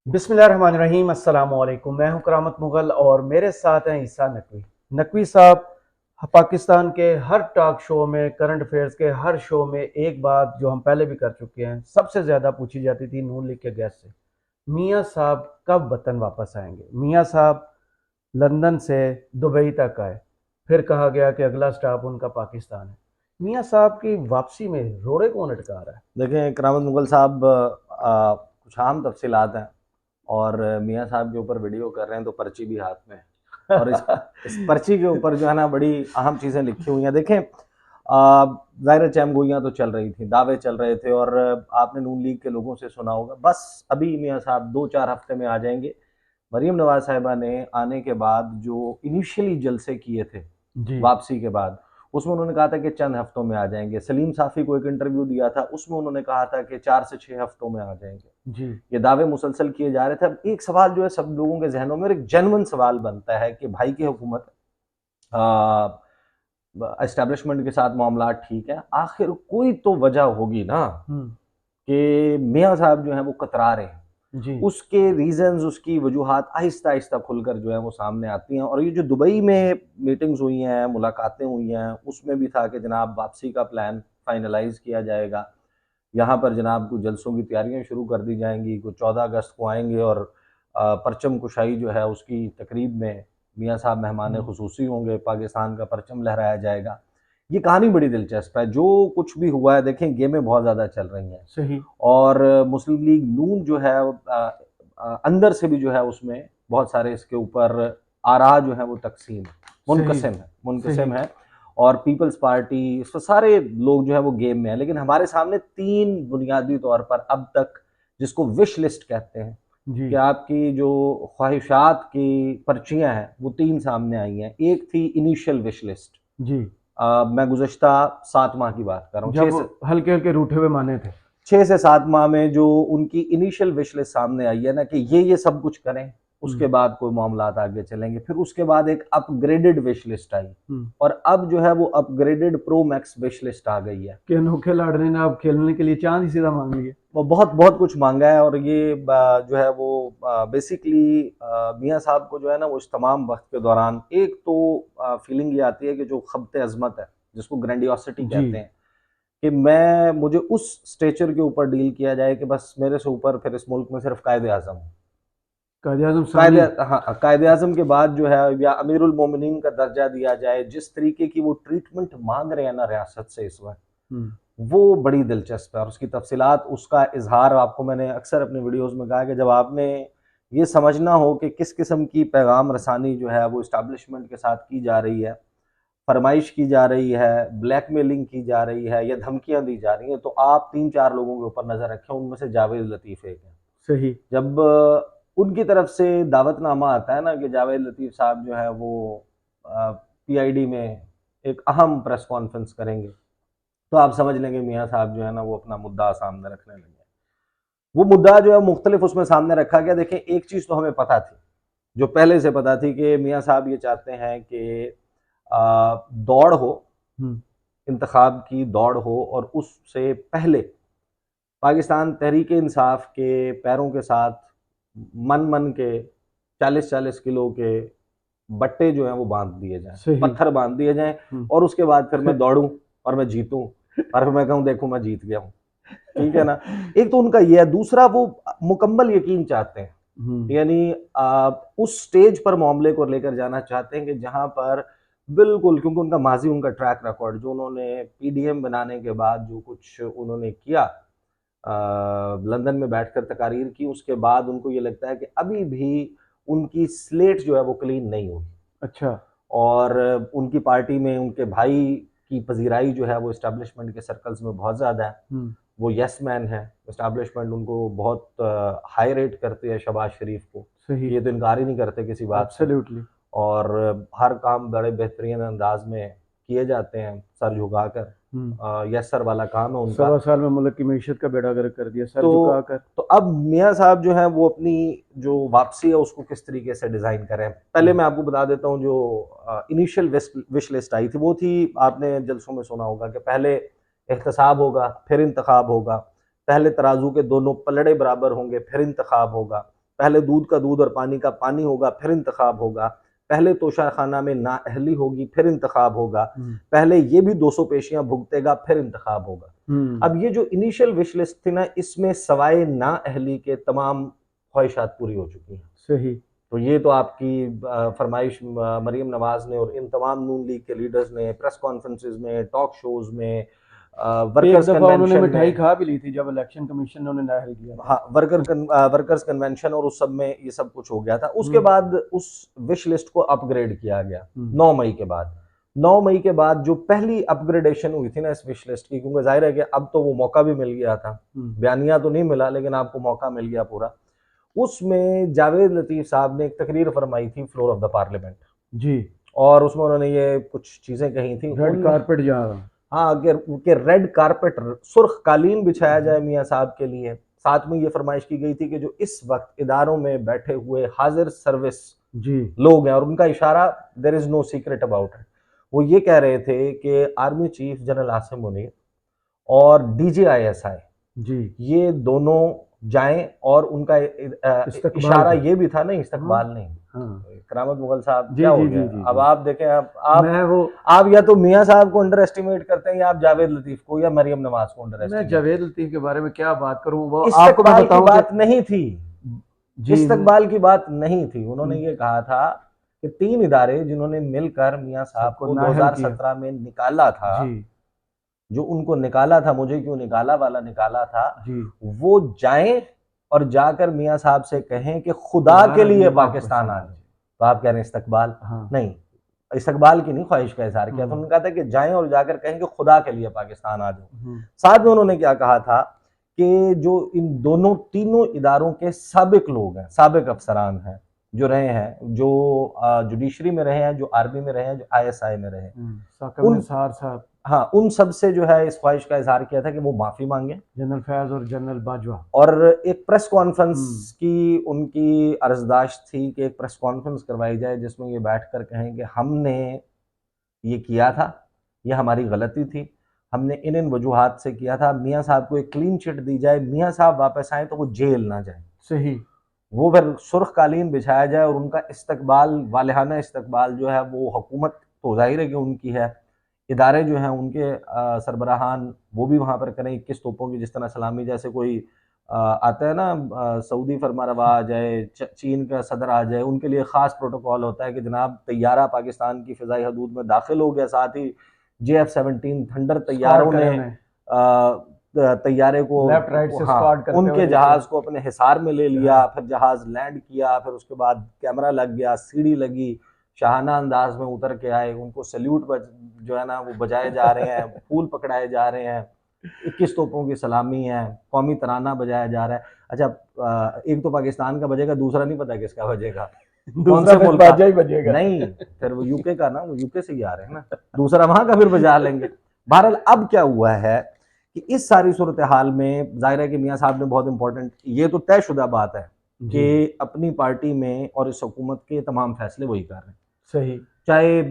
बिस्मिल्लाहिर्रहमानिर्रहीम अस्सलाम वालेकुम। मैं हूं करामत मुगल और मेरे साथ हैं ईसा नकवी। नकवी साहब पाकिस्तान के हर टॉक शो में, करंट अफेयर्स के हर शो में एक बात जो हम पहले भी कर चुके हैं, सबसे ज़्यादा पूछी जाती थी नून लीग के गेस्ट से, मियाँ साहब कब वतन वापस आएंगे। मियाँ साहब लंदन से दुबई तक आए, फिर कहा गया कि अगला स्टॉप उनका पाकिस्तान है। मियाँ साहब की वापसी में रोड़े कौन अटका रहा है? देखें करामत मुगल साहब, कुछ आम तफसीलात हैं और मियाँ साहब के ऊपर वीडियो कर रहे हैं तो पर्ची भी हाथ में है। और इस पर्ची के ऊपर जो है ना बड़ी अहम चीज़ें लिखी हुई हैं। देखें, ज़ाहिर चैमगोइयाँ तो चल रही थी, दावे चल रहे थे और आपने नून लीग के लोगों से सुना होगा बस अभी मियाँ साहब 2-4 हफ्ते में आ जाएंगे। मरीम नवाज साहिबा ने आने के बाद जो इनिशियली जलसे किए थे जी वापसी के बाद, उसमें उन्होंने कहा था कि चंद हफ्तों में आ जाएंगे। सलीम साफ़ी को एक इंटरव्यू दिया था, उसमें उन्होंने कहा था कि 4 से 6 हफ्तों में आ जाएंगे। जी ये दावे मुसलसल किए जा रहे थे। अब एक सवाल जो है सब लोगों के जहनों में, और एक जेन्युइन सवाल बनता है कि भाई की हुकूमत, एस्टेब्लिशमेंट के साथ मामला ठीक है, आखिर कोई तो वजह होगी ना हम्म कि मियाँ साहब जो हैं वो कतरा रहे हैं। जी उसके रीजंस, उसकी वजूहात आहिस्ता आहिस्ता खुलकर जो है वो सामने आती हैं। और ये जो दुबई में मीटिंग्स हुई हैं, मुलाकातें हुई हैं, उसमें भी था कि जनाब वापसी का प्लान फाइनलाइज किया जाएगा। यहाँ पर जनाब कुछ जलसों की तैयारियां शुरू कर दी जाएंगी, कुछ 14 अगस्त को आएंगे और परचम कुशाई जो है उसकी तकरीब में मियाँ साहब मेहमान हम्म खुसूसी होंगे, पाकिस्तान का परचम लहराया जाएगा। ये कहानी बड़ी दिलचस्प है। जो कुछ भी हुआ है, देखें गेमें बहुत ज़्यादा चल रही हैं सही और मुस्लिम लीग नून जो है अंदर से भी जो है उसमें बहुत सारे इसके ऊपर आरा जो है वो तकसीम सही सही मुनकसिम है। और पीपल्स पार्टी, इस पर सारे लोग जो है वो गेम में है। लेकिन हमारे सामने 3 बुनियादी तौर पर अब तक, जिसको विश लिस्ट कहते हैं, जी कि आपकी जो ख्वाहिशात की पर्चियां हैं वो 3 सामने आई हैं। एक थी इनिशियल विश लिस्ट। जी मैं गुज़श्ता 7 माह की बात कर रहा हूँ, जब हल्के हल्के रूठे हुए माने थे। 6 से 7 माह में जो उनकी इनिशियल विश लिस्ट सामने आई है ना कि ये सब कुछ करें, हम्म उसके बाद कोई मामलात आगे चलेंगे। फिर उसके बाद एक अपग्रेडेड विश लिस्ट आई हम्म और अब जो है वो upgraded pro max wish list आ गई है। कि अनोखे लाडले ने अब खेलने के लिए चांद ही सीधा मांग लिया। वो बहुत बहुत कुछ मांगा है और ये जो है वो बेसिकली मियाँ साहब को जो है ना वो इस तमाम वक्त के दौरान एक तो फीलिंग ये आती है कि जो खबते अजमत है, जिसको ग्रैंडियोसिटी जी कहते हैं, कि मैं मुझे उस स्टेचर के ऊपर डील किया जाए कि बस मेरे से ऊपर फिर इस मुल्क में सिर्फ कायदे आजम हो। कायदे आजम कायदे, सानी। हाँ, कायदे आजम के बाद जो है या अमीरुल मोमिनीन का दर्जा दिया जाए। जिस तरीके की वो ट्रीटमेंट मांग रहे हैं ना रियासत से इस वक्त, हम्म वो बड़ी दिलचस्प है। और उसकी तफसीलात, उसका इजहार आपको मैंने अक्सर अपने वीडियोस में कहा कि जब आपने ये समझना हो कि किस किस्म की पैगाम रसानी जो है वो इस्टेब्लिशमेंट के साथ की जा रही है, फरमाइश की जा रही है, ब्लैकमेलिंग की जा रही है या धमकियां दी जा रही हैं, तो आप 3-4 लोगों के ऊपर नजर रखें। उनमें से जावेद लतीफ़ एक है। सही जब उनकी तरफ से दावतनामा आता है ना कि जावेद लतीफ़ साहब जो है वो पीआईडी में एक अहम प्रेस कॉन्फ्रेंस करेंगे, तो आप समझ लेंगे मियाँ साहब जो है ना वो अपना मुद्दा सामने रखने लगे। वो मुद्दा जो है मुख्तलिफ उसमें सामने रखा गया। देखिए, एक चीज़ तो हमें पता थी, जो पहले से पता थी, कि मियाँ साहब ये चाहते हैं कि दौड़ हो, हम्म इंतखाब की दौड़ हो और उससे पहले पाकिस्तान तहरीक इंसाफ के पैरों के साथ मन मन के 40-40 किलो के बट्टे जो हैं वो बांध दिए जाएं, सही पत्थर बांध दिए जाएं। हम्म और उसके बाद फिर मैं दौड़ूं और मैं जीतूं और फिर मैं कहूं देखो मैं जीत गया हूं। ठीक है ना? एक तो उनका ये है। दूसरा, वो मुकम्मल यकीन चाहते हैं, हम्म यानी उस स्टेज पर मामले को लेकर जाना चाहते हैं कि जहां पर बिल्कुल, क्योंकि उनका माजी, उनका ट्रैक रिकॉर्ड, जो उन्होंने पीडीएम बनाने के बाद जो कुछ उन्होंने किया, लंदन में बैठकर तकारीर की, उसके बाद उनको ये लगता है कि अभी भी उनकी स्लेट जो है वो क्लीन नहीं हुई। अच्छा और उनकी पार्टी में उनके भाई की पजीराई जो है वो इस्टेब्लिशमेंट के सर्कल्स में बहुत ज़्यादा है। हम्म वो यस मैन है। इस्टेब्लिशमेंट उनको बहुत हाई रेट करती है, शहबाज शरीफ को। सही ये तो इनकार ही नहीं करते किसी बात से। एब्सोल्युटली। और हर काम बड़े बेहतरीन अंदाज में किए जाते हैं, सर झुकाकर। हम्म यस सर वाला काम है उनका। 1.25 साल में मुल्क की मीशत का बेड़ा गर्क कर दिया सर झुका तो कर। तो अब मियाँ साहब जो है वो अपनी जो वापसी है उसको किस तरीके से डिज़ाइन करें। पहले हम्म मैं आपको बता देता हूँ, जो इनिशियल विश लिस्ट आई थी वो थी, आपने जलसों में सुना होगा कि पहले एहतसाब होगा, फिर इंतखाब होगा। पहले तराजू के दोनों पलड़े बराबर होंगे, फिर इंतखाब होगा। पहले दूध का दूध और पानी का पानी होगा, फिर इंतखाब होगा, पहले तोशाखाना में नाअहली होगी, फिर इंतखाब होगा, पहले ये भी 200 पेशियां भुगतेगा, फिर इंतखाब होगा। अब ये जो इनिशियल विश लिस्ट थी ना, इसमें सवाए नाअहली के तमाम ख्वाहिशात पूरी हो चुकी हैं। सही। तो ये तो आपकी फरमाइश मरीम नवाज ने और इन तमाम नून लीग के लीडर्स ने प्रेस कॉन्फ्रेंसेज में, टॉक शोज में, वर्कर्स उन्होंने कन्वेंशन मिठाई में, खा भी ली थी जब इलेक्शन कमीशन ने उन्हें नाअहल किया था। हाँ, वर्कर्स कन्वेंशन और उस सब में ये सब कुछ हो गया था। उसके बाद उस विश लिस्ट को अपग्रेड किया गया 9 मई के बाद। 9 मई के बाद जो पहली अपग्रेडेशन हुई थी ना इस विश लिस्ट की, क्योंकि जाहिर है कि अब तो वो मौका भी मिल गया था, बयानिया तो नहीं मिला लेकिन आपको मौका मिल गया पूरा। उसमें जावेद लतीफ साहब ने एक तकरीर फरमाई थी फ्लोर ऑफ द पार्लियामेंट जी, और उसमें उन्होंने ये कुछ चीजें कही थी। रेड कारपेट जहाँ, हाँ, कि रेड कारपेट, सुर्ख कालीन बिछाया जाए मियाँ साहब के लिए। साथ में ये फरमाइश की गई थी कि जो इस वक्त इदारों में बैठे हुए हाजिर सर्विस जी, लोग हैं, और उनका इशारा there is no secret about it, वो ये कह रहे थे कि army chief general Asim Munir और DGISI जी, ये दोनों जाएं, और उनका इस्तकबाल इशारा था। ये भी था, नहीं इस्तकबाल नहीं। हाँ, करामत मुगल साहब जी क्या हो जी गया? जी जी अब जी। आप देखें, आप मैं वो आप या तो मियाँ साहब को अंडर एस्टिमेट करते हैं, या आप जावेद लतीफ को या मरियम नवाज को अंडर मैं एस्टिमेट। जावेद लतीफ के बारे में क्या बात करूं, वो आपको मैं इस्तकबाल की बताऊं बात कि नहीं थी, जी, इस्तकबाल की बात नहीं थी। उन्होंने ये कहा था कि 3 इदारे जिन्होंने मिलकर मियाँ साहब सबको को नाअहल किया। 2017 में निकाला था, जी, जो उनको निकाला था, मुझे क्यों निकाला वाला निकाला था, जी, वो जाएं और जाकर मियाँ साहब से कहें कि खुदा के लिए पाकिस्तान आ जाए। तो आप कह रहे हैं इस्तकबाल? हाँ, नहीं, इस्तकबाल की नहीं ख्वाहिश का इजहार किया था। उन्होंने कहा था कि जाएं और जाकर कहें कि खुदा के लिए पाकिस्तान आ जाओ। साथ में उन्होंने क्या कहा था कि जो इन दोनों तीनों इदारों के साबिक लोग हैं, साबिक अफसरान हैं, जो रहे हैं, जो जुडिशरी में रहे हैं, जो आर्मी में रहे हैं, जो ISI में रहे हैं, उन साहब, हाँ, उन सब से जो है इस ख्वाहिश का इजहार किया था कि वो माफी मांगे। जनरल फैज और जनरल बाजवा, और एक प्रेस कॉन्फ्रेंस की उनकी अर्जदाश्त थी कि एक प्रेस कॉन्फ्रेंस करवाई जाए जिसमें ये बैठकर कहें कि हमने ये किया था, ये हमारी गलती थी, हमने इन वजूहात से किया था। मियाँ साहब को एक क्लीन चिट दी जाए, मियाँ साहब वापस आए तो वो जेल ना जाए। सही। वो फिर सुर्ख कालीन बिछाया जाए और उनका इस्तकबाल, वालिहाना इस्तकबाल जो है वो हुकूमत तो जाहिर है कि उनकी है, इदारे जो हैं उनके सरबराहान वो भी वहाँ पर करें 21 तोपों की जिस तरह सलामी, जैसे कोई आता है ना, सऊदी फरमारवा आ जाए, चीन का सदर आ जाए, उनके लिए ख़ास प्रोटोकॉल होता है कि जनाब तैयारा पाकिस्तान की फ़िज़ाई हदूद में दाखिल हो गया, साथ ही JF-17 थंडर तैयारों ने तैयारे को लेफ्ट राइट से हाँ, स्क्वाड करते उनके हुए जहाज को अपने हिसार में ले लिया, फिर जहाज लैंड किया, फिर उसके बाद कैमरा लग गया, सीढ़ी लगी, शाहाना अंदाज में उतर के आए, उनको सल्यूट जो है ना वो बजाए जा रहे हैं, फूल पकड़ाए जा रहे हैं, 21 तोपों की सलामी है, कौमी तराना बजाया जा रहा है। अच्छा, एक तो पाकिस्तान का बजेगा, दूसरा नहीं पता किसका बजेगा, कौन से मुल्क का? ही बजेगा। नहीं, फिर वो यूके का ना, वो यूके से ही आ रहे हैं ना, दूसरा वहां का फिर बजा लेंगे। बहरहाल अब क्या हुआ है कि इस सारी सूरत हाल में जाहिर है कि मियाँ साहब ने बहुत इंपॉर्टेंट, ये तो तयशुदा बात है कि अपनी पार्टी में और इस हुकूमत के तमाम फैसले वही कर रहे हैं। सही। चाहे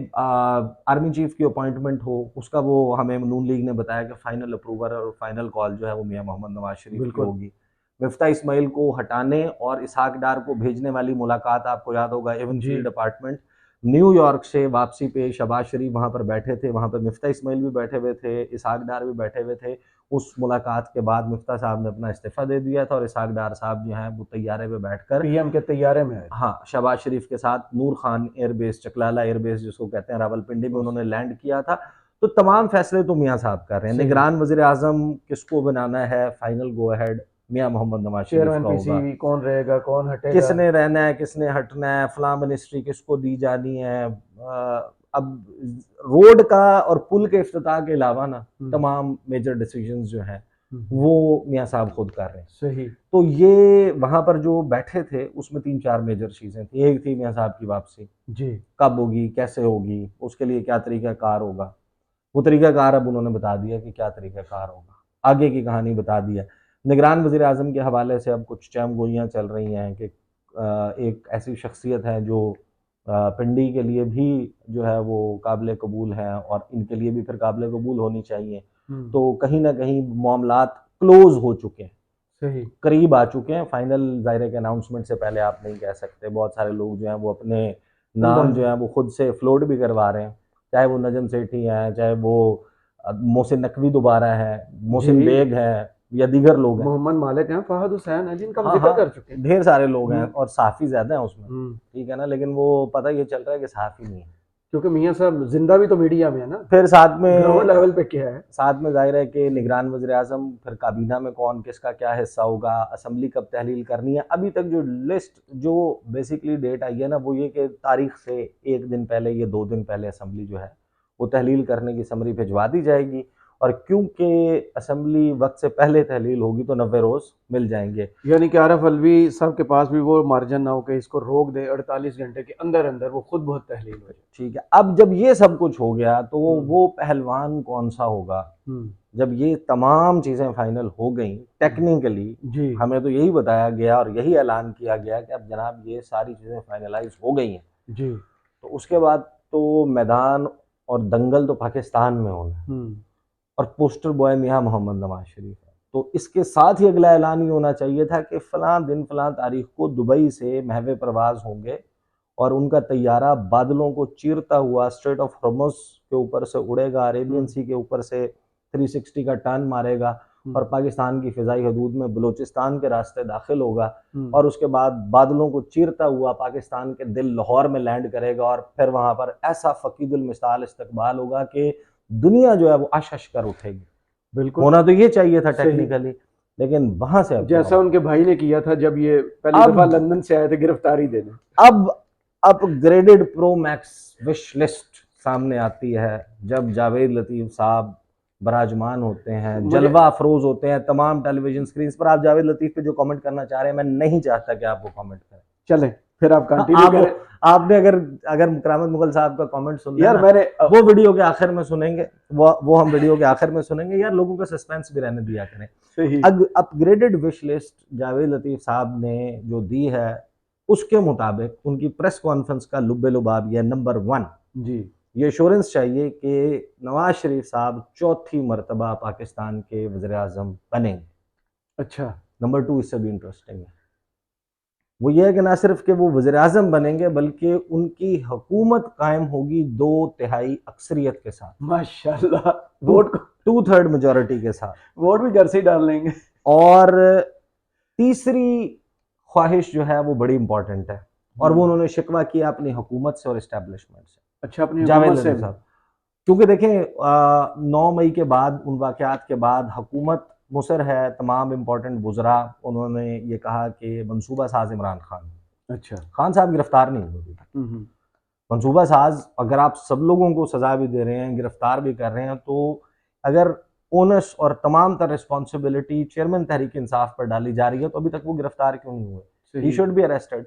आर्मी चीफ की अपॉइंटमेंट हो, उसका वो हमें नून लीग ने बताया कि फाइनल अप्रूवर और फाइनल कॉल जो है वो मियाँ मोहम्मद नवाज शरीफ की होगी। मिफ्ता इस्माइल को हटाने और इसहाक डार को भेजने वाली मुलाकात आपको याद होगा, एवन फील्ड डिपार्टमेंट न्यूयॉर्क से वापसी पे शहबाज शरीफ वहाँ पर बैठे थे, वहाँ पर मिफ्ता इस्माइल भी बैठे हुए थे, इसहाक डार भी बैठे हुए थे। उस मुलाकात के बाद मिफ्ता साहब ने अपना इस्तीफा दे दिया था और इसहाक डार साहब जो हैं वो तैयारे पे बैठकर PM के तैयारे में, हाँ, शहबाज शरीफ के साथ नूर खान एयरबेस, चकलाला एयरबेस जिसको कहते हैं, रावलपिंडी में उन्होंने लैंड किया था। तो तमाम फैसले तो मियाँ साहब कर रहे हैं। निगरान वजीर आजम किसको बनाना है, फाइनल गो अहेड मियाँ मोहम्मद नवाज शरीफ का होगा। कौन रहेगा, कौन हटेगा, किसने रहना है, किसने हटना है, फलां मिनिस्ट्री किसको दी जानी है। अब रोड का और पुल के इफ्तिताह के अलावा ना तमाम मेजर डिसीजंस जो हैं वो मियाँ साहब खुद कर रहे हैं। सही। तो ये वहां पर जो बैठे थे उसमें 3-4 मेजर चीजें थी। एक थी मियाँ साहब की वापसी, जी, कब होगी, कैसे होगी, उसके लिए क्या तरीकाकार होगा। वो तरीकाकार अब उन्होंने बता दिया कि क्या तरीकाकार होगा, आगे की कहानी बता दिया। निगरान वजीर आजम के हवाले से अब कुछ चैम गोइयाँ चल रही हैं कि एक ऐसी शख्सियत है जो पिंडी के लिए भी जो है वो काबिल कबूल है और इनके लिए भी फिर काबिल कबूल होनी चाहिए। तो कहीं ना कहीं मामलात क्लोज हो चुके हैं। सही। करीब आ चुके हैं। फाइनल ज़ाहिर है कि अनाउंसमेंट से पहले आप नहीं कह सकते। बहुत सारे लोग जो हैं वो अपने नाम जो है वो खुद से फ्लोट भी करवा रहे हैं, चाहे वो नजम सेठी हैं, चाहे वो मोहसिन नकवी दोबारा है, मोहसिन जी। बेग है, या दीगर लोग हैं। मोहम्मद मालिक हैं, फहद हुसैन है, जिनका हम हाँ जिक्र हाँ, कर चुके हैं। ढेर सारे लोग हैं हम्म। और सहाफ़ी ज़्यादा हैं उसमें, हम्म। ठीक है ना, लेकिन वो पता ये चल रहा है कि सहाफ़ी नहीं है। क्योंकि मियाँ साहब जिंदा भी तो मीडिया में है ना, फिर ग्राउंड लेवल पे क्या है। साथ में ज़ाहिर है कि निगरान वज़ीर-ए-आज़म, फिर काबीना में कौन किसका क्या हिस्सा होगा, असेंबली कब तहलील करनी है। अभी तक जो लिस्ट जो बेसिकली डेट आई है ना, वो ये कि तारीख से 1 दिन पहले या 2 दिन पहले असेंबली जो है वो तहलील करने की समरी भिजवा दी जाएगी, और क्योंकि असेंबली वक्त से पहले तहलील होगी तो 90 रोज़ मिल जाएंगे। यानी कि आरफ अलवी साहब के पास भी वो मार्जिन ना हो कि इसको रोक दे, 48 घंटे के अंदर अंदर वो खुद बहुत तहलील हो जाए। ठीक है, अब जब ये सब कुछ हो गया तो हम्म। वो पहलवान कौन सा होगा? हम्म। जब ये तमाम चीज़ें फाइनल हो गई टेक्निकली, जी। हमें तो यही बताया गया और यही ऐलान किया गया कि अब जनाब ये सारी चीज़ें फाइनलाइज हो गई हैं, जी। तो उसके बाद तो मैदान और दंगल तो पाकिस्तान में होना है, हम्म। और पोस्टर बॉय मियां मोहम्मद नवाज शरीफ है। तो इसके साथ ही अगला ऐलान ये होना चाहिए था कि फलां दिन फलां तारीख को दुबई से महवे प्रवाज होंगे और उनका तैयारा बादलों को चीरता हुआ स्ट्रेट ऑफ हॉर्मुज़ के ऊपर से उड़ेगा, अरेबियन सी के ऊपर से 360 का टर्न मारेगा और पाकिस्तान की फ़िज़ाई हदूद में बलूचिस्तान के रास्ते दाखिल होगा, और उसके बाद बादलों को चीरता हुआ पाकिस्तान के दिल लाहौर में लैंड करेगा, और फिर वहाँ पर ऐसा फ़कीदुल मिसाल इस्तकबाल होगा कि दुनिया जो है वो अश कर उठेगी। बिल्कुल होना तो ये चाहिए था सही। टेक्निकली, लेकिन वहाँ से अब क्या जैसा होगा? उनके भाई ने किया था जब ये पहली अब दफा लंदन से आए थे गिरफ्तारी देने। अब upgraded pro max wish list सामने आती है जब जावेद लतीफ़ साहब बराजमान होते हैं, मुझे जलवा अफरोज होते हैं तमाम टेलीविजन स्क्रीन पर। आप जावेद लतीफ़ पे जो कमेंट करना चाह रहे हैं, मैं नहीं चाहता कि आप वो कमेंट करें। चलें फिर आप हाँ, कंटिन्यू करें। आपने अगर अगर करामत मुगल साहब का कमेंट सुनना है यार ना, मैंने वो वीडियो के आखिर में सुनेंगे, वो हम वीडियो के आखिर में सुनेंगे। यार लोगों का सस्पेंस भी रहने दिया करें। सही। अपग्रेडेड विश लिस्ट जावेद लतीफ़ साहब ने जो दी है, उसके मुताबिक उनकी प्रेस कॉन्फ्रेंस का लुब्बे लुबाब ये नंबर 1, जी। ये एश्योरेंस चाहिए कि नवाज शरीफ साहब चौथी मरतबा पाकिस्तान के वज़ीर आज़म बनेंगे। अच्छा। नंबर 2 इससे भी इंटरेस्टिंग है, वो ये है कि ना सिर्फ कि वो वज़ीर आज़म बनेंगे, बल्कि उनकी हुकूमत कायम होगी 2/3 अक्सरियत के साथ, माशाल्लाह। टू वोट को 2/3 मेजॉरिटी के साथ। वोट भी घर से ही डाल लेंगे। और तीसरी ख्वाहिश जो है वो बड़ी इंपॉर्टेंट है, और वो उन्होंने शिकवा किया अपनी हुकूमत से और इस्टेब्लिशमेंट से, अच्छा, अपनी जावेद हुकूमत से लतीफ़ साहब। क्योंकि देखें 9 मई के बाद, उन वाक़यात के बाद हुकूमत मुसर है, तमाम इम्पोर्टेंट वुज़रा उन्होंने ये कहा कि मंसूबा साज़ इमरान खान। अच्छा। खान साहब गिरफ्तार नहीं हुए। मंसूबा साज़ अगर आप सब लोगों को सज़ा भी दे रहे हैं, गिरफ्तार भी कर रहे हैं, तो अगर ओनस और तमाम तर रिस्पॉन्सिबिलिटी चेयरमैन तहरीक इंसाफ पर डाली जा रही है, तो अभी तक वो गिरफ्तार क्यों नहीं हुए? He should be arrested.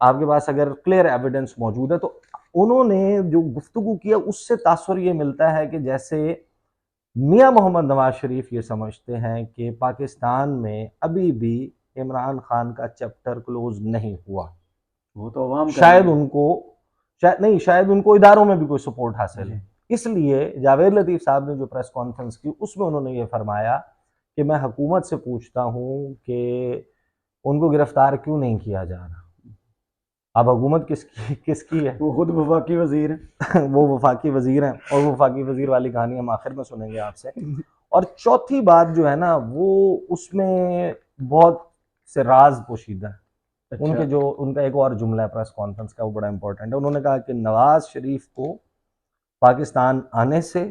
आपके पास अगर क्लियर एविडेंस मौजूद है, तो उन्होंने जो गुफ्तगू किया उससे तासुर ये मिलता है कि जैसे मियां मोहम्मद नवाज शरीफ ये समझते हैं कि पाकिस्तान में अभी भी इमरान खान का चैप्टर क्लोज नहीं हुआ। वो तो अवाम शायद उनको शायद उनको इदारों में भी कोई सपोर्ट हासिल है। इसलिए जावेद लतीफ़ साहब ने जो प्रेस कॉन्फ्रेंस की उसमें उन्होंने ये फरमाया कि मैं हुकूमत से पूछता हूँ कि उनको गिरफ्तार क्यों नहीं किया जा रहा। अब हुकूमत किसकी है? वो खुद वफाकी वजीर है। वो वफाकी वजीर हैं, और वो वफाकी वजीर वाली कहानी हम आखिर में सुनेंगे आपसे। और चौथी बात जो है ना, वो उसमें बहुत से राज पोशीदा है। अच्छा। उनका एक और जुमला है प्रेस कॉन्फ्रेंस का, वो बड़ा इंपॉर्टेंट है। उन्होंने कहा कि नवाज शरीफ को पाकिस्तान आने से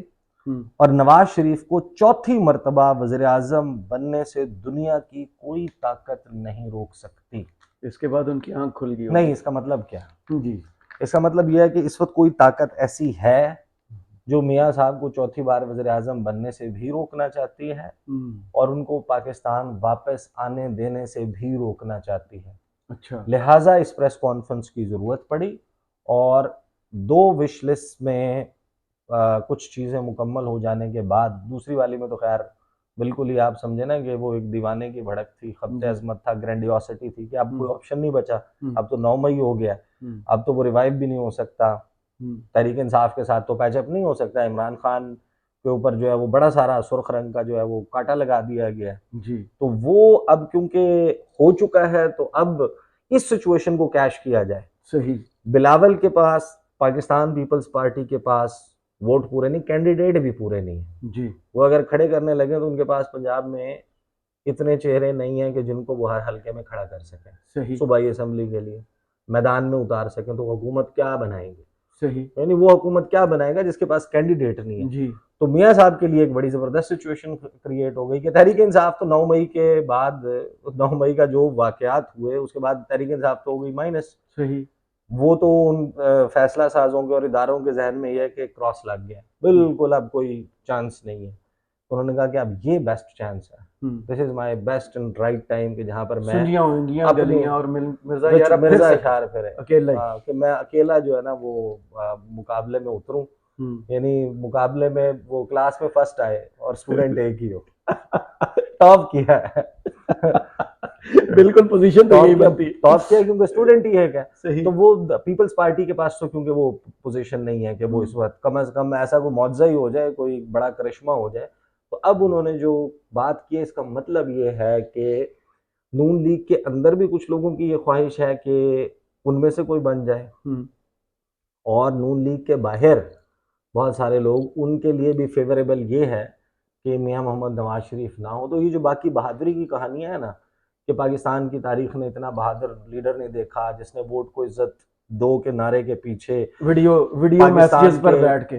और नवाज शरीफ को चौथी मरतबा वज़ीर आज़म बनने से दुनिया की कोई ताकत नहीं रोक सकती। इसके बाद उनकी आंख खुल गई नहीं, इसका मतलब क्या जी? इसका मतलब यह है कि इस वक्त कोई ताकत ऐसी है जो मियाँ साहब को चौथी बार वज़ीर आज़म बनने से भी रोकना चाहती है, और उनको पाकिस्तान वापस आने देने से भी रोकना चाहती है। अच्छा। लिहाजा इस प्रेस कॉन्फ्रेंस की ज़रूरत पड़ी, और 2 विश लिस्ट में कुछ चीज़ें मुकम्मल हो जाने के बाद, दूसरी वाली में तो खैर बिल्कुल ही आप समझे ना कि वो एक दीवाने की भड़क थी, खब्ते अजमत था, ग्रैंडियोसिटी थी कि अब कोई ऑप्शन नहीं बचा। अब तो 9 मई हो गया, अब तो वो रिवाइव भी नहीं हो सकता, तहरीक इंसाफ के साथ तो पैचअप नहीं हो सकता। इमरान खान के ऊपर जो है वो बड़ा सारा सुर्ख रंग का जो है वो कांटा लगा दिया गया है। जी तो वो अब क्योंकि हो चुका है तो अब इस सिचुएशन को कैश किया जाए। सही बिलावल के पास, पाकिस्तान पीपल्स पार्टी के पास वोट पूरे नहीं, कैंडिडेट भी पूरे नहीं है। जी वो अगर खड़े करने लगे तो उनके पास पंजाब में इतने चेहरे नहीं हैं कि जिनको वो हर हल्के में खड़ा कर सकें, सही सूबाई असम्बली के लिए मैदान में उतार सकें। तो हुकूमत क्या बनाएंगे, सही यानी वो हुकूमत क्या बनाएगा जिसके पास कैंडिडेट नहीं है। जी तो मियाँ साहब के लिए एक बड़ी ज़बरदस्त सिचुएशन क्रिएट हो गई कि तहरीक इंसाफ तो 9 मई के बाद, 9 मई का जो वाक़यात हुए उसके बाद तहरीक इंसाफ तो हो गई माइनस। सही वो तो उन फैसला साजों के और इदारों के जहन में ये है कि क्रॉस लग गया, बिल्कुल अब कोई चांस नहीं है। तो उन्होंने कहा कि अब ये बेस्ट चांस है, this is my best and right time, कि जहाँ पर मैं सुनियां होंगियां अपने गलियां और मिर्जा यारा फिर मिर्जा से इशार फिर है अकेला ही कि मैं अकेला जो है ना वो मुकाबले में उतरूं, यानी मुकाबले में वो क्लास में फर्स्ट आए और स्टूडेंट एक ही हो। टॉप किया है। बिल्कुल पोजीशन तो यही बनती टॉप किया क्योंकि स्टूडेंट ही है क्या। सही तो वो पीपल्स पार्टी के पास तो क्योंकि वो पोजीशन नहीं है कि वो इस वक्त कम से कम ऐसा कोई मुआवजा ही हो जाए, कोई बड़ा करिश्मा हो जाए। तो अब उन्होंने जो बात की है इसका मतलब ये है कि नून लीग के अंदर भी कुछ लोगों की ये ख्वाहिश है कि उनमें से कोई बन जाए, और नून लीग के बाहर बहुत सारे लोग, उनके लिए भी फेवरेबल ये है कि मियां मोहम्मद नवाज शरीफ ना हो। तो ये जो बाकी बहादुरी की कहानियां है ना, कि पाकिस्तान की तारीख में इतना बहादुर लीडर नहीं देखा जिसने वोट को इज्जत दो के नारे के पीछे वीडियो पाकिस्तान मैसेजेस पर के बैठ के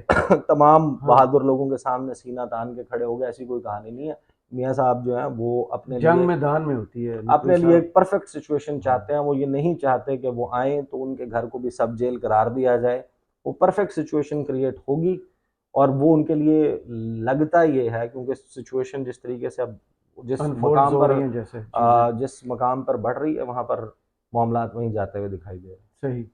तमाम हाँ बहादुर लोगों के सामने सीना तान के खड़े हो गए, ऐसी कोई कहानी नहीं है। मियां साहब जो है वो अपने जंग लिए मैदान में होती है अपने नकवी लिए एक साहब परफेक्ट सिचुएशन चाहते हैं। वो ये नहीं चाहते कि वो आए तो उनके घर को भी सब जेल करार दिया जाए। वो परफेक्ट सिचुएशन क्रिएट होगी, और वो उनके लिए लगता ये है क्योंकि सिचुएशन जिस तरीके से अब जिस अनफोल्ड मकाम हो पर रही हैं जैसे चीजें जिस मकाम पर बढ़ रही है वहां पर मामलात वहीं जाते हुए दिखाई दे रहे हैं। सही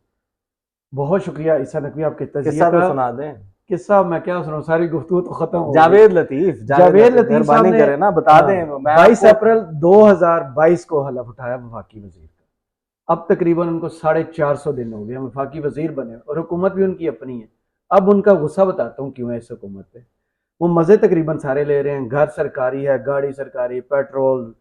बहुत शुक्रिया ईसा नकवी आपके तजिए किस्सा तो का सुना दें। किस्सा मैं क्या सुनाऊं सारी गुफ्तगू तो खत्म हो गई जावेद लतीफ जावेद लतीफ साहब मेहरबानी ने करें ना, बता दें। मैं 22 आपको अप्रैल 2022 को हलफ उठाया वफाकी वजीर का। अब तकरीबन उनको 450 दिन हो गए वफाकी वजीर बने और हुकूमत भी उनकी अपनी है। अब उनका गुस्सा बताता हूँ क्यों है इस हुकूमत पे। वो मजे तकरीबन सारे ले रहे हैं, घर सरकारी है, गाड़ी सरकारी, पेट्रोल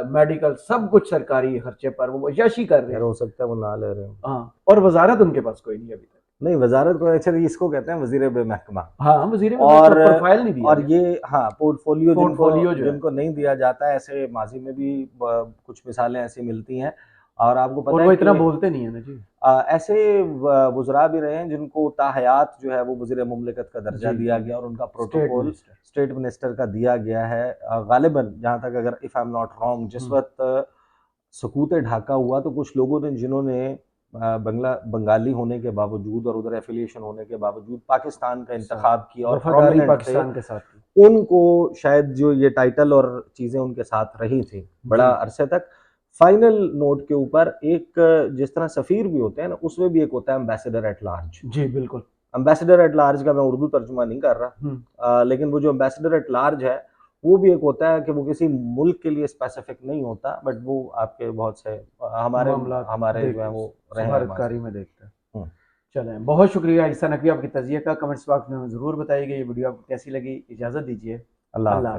मेडिकल सब कुछ सरकारी खर्चे पर वो यशी कर रहे यार हैं। हो सकता है वो ना ले रहे हो। हाँ और वजारत उनके पास कोई नहीं अभी तक। नहीं, वजारत को अच्छा इसको कहते हैं वजीर बेमहकमा। हाँ वजीर में और प्रोफाइल नहीं दिया और गया। ये हाँ पोर्टफोलियो जिनको पोर्टफोलियो जो है जिनको नहीं दिया जाता है, ऐसे माजी में भी कुछ मिसालें ऐसी मिलती हैं। और आपको और पता वो है इतना कि बोलते नहीं है ना जी। ऐसे वज़रा भी रहे हैं जिनको ताहयात जो है वो वज़ीर मुमलिकत का दर्जा जी दिया जी गया और उनका state protocol minister state minister का दिया गया है। गालिबन जहाँ तक, अगर if I am not wrong, जिस वक्त सकूत ढाका हुआ तो कुछ लोगों ने जिन्होंने बंगाली होने के बावजूद और उधर एफिलिएशन होने के बावजूद पाकिस्तान का इंतखाब किया और वफादारी प्रोमिनेंट थे, पाकिस्तान के साथ की। उनको शायद जो ये टाइटल और चीज़ें उनके साथ रही थी बड़ा जी अरसे तक। फाइनल नोट के ऊपर एक, जिस तरह सफ़ीर भी होते हैं ना, उसमें भी एक होता है एम्बेसडर एट लार्ज। जी बिल्कुल। एम्बेसडर एट लार्ज का मैं उर्दू तर्जुमा नहीं कर रहा, लेकिन वो जो एम्बेसडर एट लार्ज है वो भी एक होता है कि वो किसी मुल्क के लिए स्पेसिफिक नहीं होता, बट वो आपके बहुत से हमारे मामलात हमारे जो है वो रहे हैं माजी। सफारतकारी में देखते हैं। हम्म। चलें बहुत शुक्रिया ईसा नकवी आपकी तजिए का। कमेंट्स बॉक्स में ज़रूर बताइएगा ये वीडियो आपको कैसी लगी। इजाज़त दीजिए। अल्लाह अल्लाह हाफ़िज़।